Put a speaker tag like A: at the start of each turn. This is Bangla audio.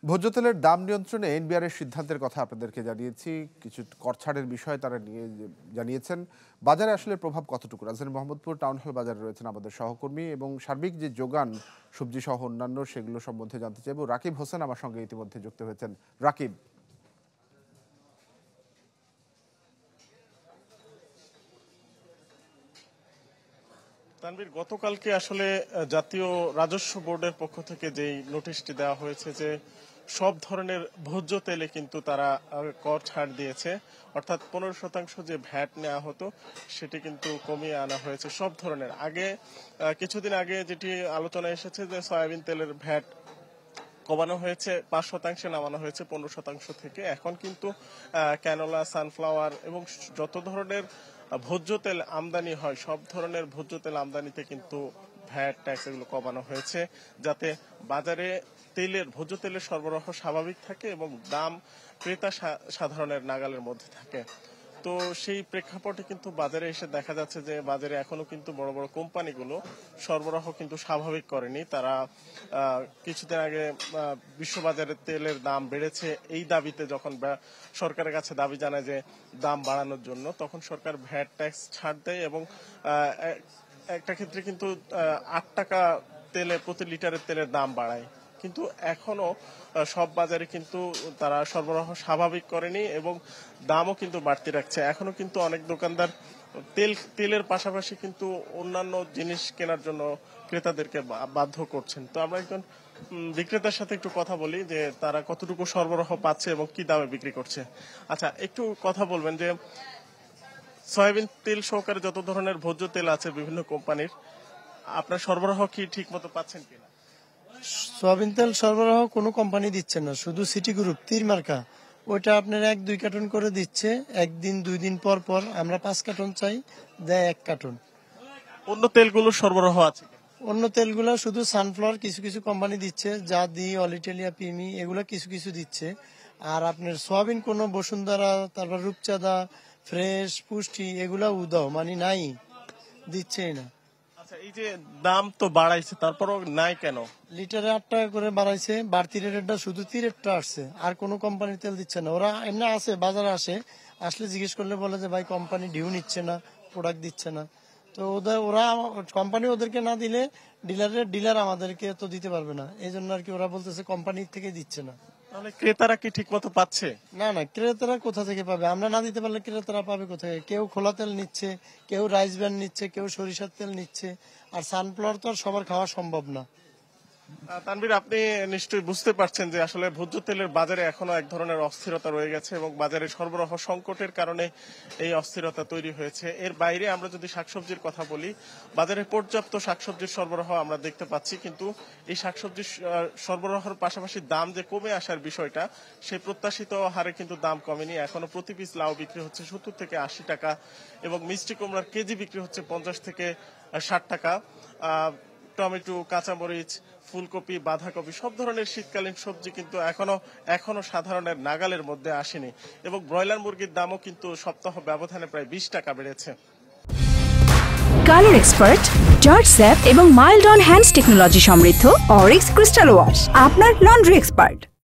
A: ভোজ্য তেলের দাম নিয়ন্ত্রণে এনবিআরের সিদ্ধান্তের কথা আপনাদেরকে জানিয়েছি। কিছু করছাড়ের বিষয় তারা জানিয়েছেন। বাজারে আসলে প্রভাব কতটুকু? রাজধানী মোহাম্মদপুর টাউন হল বাজারে রয়েছেন আমাদের সহকর্মী এবং সার্বিক যে যোগান সবজি সহ অন্যান্য সেগুলো সম্বন্ধে জানতে চাইব। রাকিব হোসেন আমার সঙ্গে ইতিমধ্যে যুক্ত হয়েছেন। রাকিব,
B: তানভীর, গতকালকে আসলে জাতীয় রাজস্ব বোর্ডের পক্ষ থেকে যেই নোটিশটি দেওয়া হয়েছে যে সব ধরনের ভোজ্য তেলে কিন্তু তারা কর ছাড় দিয়েছে, অর্থাৎ 15% যে ভ্যাট নেওয়া হতো সেটি কিন্তু কমিয়ে আনা হয়েছে সব ধরনের। আগে কিছুদিন আগে যেটি আলোচনা এসেছে যে সয়াবিন তেলের ভ্যাট কমানো হয়েছে 5% নামানো হয়েছে 15% থেকে। এখন কিন্তু ক্যানোলা, সানফ্লাওয়ার এবং যত ধরনের ভোজ্য তেল আমদানি হয় সব ধরনের ভোজ্য তেল আমদানিতে কিন্তু ভ্যাট ট্যাক্স এগুলো কমানো হয়েছে, যাতে বাজারে ভোজ্য তেলের সরবরাহ স্বাভাবিক থাকে এবং দাম ক্রেতা সাধারণের নাগালের মধ্যে থাকে। তো সেই প্রেক্ষাপটে কিন্তু বাজারে এসে দেখা যাচ্ছে যে বাজারে এখনো কিন্তু বড় বড় কোম্পানিগুলো সরবরাহ কিন্তু স্বাভাবিক করেনি। তারা কিছুদিন আগে বিশ্ববাজারে তেলের দাম বেড়েছে এই দাবিতে যখন সরকারের কাছে দাবি জানায় যে দাম বাড়ানোর জন্য, তখন সরকার ভ্যাট ট্যাক্স ছাড় দেয় এবং একটা ক্ষেত্রে কিন্তু 8 টাকা প্রতি লিটারের তেলের দাম বাড়ায়। কিন্তু এখনো সব বাজারে কিন্তু তারা সরবরাহ স্বাভাবিক করেনি এবং দামও কিন্তু বাড়তি রাখছে। এখনো কিন্তু অনেক দোকানদার তেলের পাশাপাশি কিন্তু অন্যান্য জিনিস কেনার জন্য ক্রেতাদেরকে বাধ্য করছেন। তো আমরা একজন বিক্রেতার সাথে একটু কথা বলি যে তারা কতটুকু সরবরাহ পাচ্ছে এবং কি দামে বিক্রি করছে। আচ্ছা, একটু কথা বলবেন যে সয়াবিন তেল সহকারে যত ধরনের ভোজ্য তেল আছে বিভিন্ন কোম্পানির, আপনার সরবরাহ কি ঠিক মতো পাচ্ছেন কিনা?
C: সয়াবিন তেল সরবরাহ কোনো কোম্পানি দিচ্ছে না, শুধু সিটি গ্রুপ তীর মার্কা ওইটা আপনার 1-2 কার্টন করে দিচ্ছে। একদিন 2 দিন পর পর আমরা 5 কার্টন চাই, দেয় 1 কার্টন।
B: অন্য তেলগুলোর সরবরাহ আছে?
C: অন্য তেলগুলো শুধু সানফ্লাওয়ার কিছু কিছু কোম্পানি দিচ্ছে, জাদি, অলিটেলিয়া, পিমি এগুলো কিছু কিছু দিচ্ছে। আর আপনার সয়াবিন কোনো বসুন্ধরা, তারপর রূপচাঁদা, ফ্রেশ, পুষ্টি এগুলা উদাও মানে নাই, দিচ্ছেই না।
B: আচ্ছা, এই যে দাম তো বাড়াইছে তারপরও নাই কেন?
C: লিটারে 8 টাকা করে বাড়াইছে, বাড়তি রেটটা শুধু তীরেরটা আসছে, আর কোনো কোম্পানির তেল দিচ্ছে না। ওরা এমনি আসে, বাজারে আসলে জিজ্ঞেস করলে বলে যে ভাই কোম্পানি ডিউ নিচ্ছে না, প্রোডাক্ট দিচ্ছে না। তো ওরা কোম্পানি ওদেরকে না দিলে ডিলার আমাদেরকে তো দিতে পারবে না, এই জন্য আর কি ওরা বলতেছে কোম্পানি থেকে দিচ্ছে না।
B: তাহলে ক্রেতারা কি ঠিক মতো পাচ্ছে?
C: না, ক্রেতারা কোথা থেকে পাবে? আমরা না দিতে পারলে ক্রেতারা পাবে কোথায়? কেউ খোলা তেল নিচ্ছে, কেউ রাইস ব্র্যান্ড নিচ্ছে, কেউ সরিষার তেল নিচ্ছে, আর সানফ্লাওয়ার তো আর সবার খাওয়া সম্ভব না।
B: তানভীর, আপনি নিশ্চয়ই বুঝতে পারছেন যে আসলে ভোজ্য তেলের বাজারে এখনো এক ধরনের অস্থিরতা রয়ে গেছে এবং বাজারে সরবরাহ সংকটের কারণে এই অস্থিরতা তৈরি হয়েছে। এর বাইরে আমরা যদি শাকসবজির কথা বলি, বাজারে পর্যাপ্ত শাকসবজির সরবরাহ আমরা দেখতে পাচ্ছি, কিন্তু এই শাকসবজির সরবরাহের পাশাপাশি দাম যে কমে আসার বিষয়টা, সেই প্রত্যাশিত হারে কিন্তু দাম কমেনি। এখনো প্রতি পিস লাউ বিক্রি হচ্ছে 70 থেকে 80 টাকা এবং মিষ্টি কুমড়ার কেজি বিক্রি হচ্ছে 50 থেকে 60 টাকা। টমেটো, কাঁচামরিচ, ফুলকপি, বাঁধাকপি সব ধরনের শীতকালীন সবজি কিন্তু এখনো সাধারণের নাগালের মধ্যে আসেনি এবং ব্রয়লার মুরগির দামও কিন্তু সপ্তাহ ব্যবধানে প্রায় 20 টাকা বেড়েছে।
D: কালার এক্সপার্ট, জর্জ স্যাপ এবং মাইল্ড অন হ্যান্ডস টেকনোলজি সমৃদ্ধ অরিক্স ক্রিস্টাল ওয়াশ আপনার লন্ড্রি এক্সপার্ট।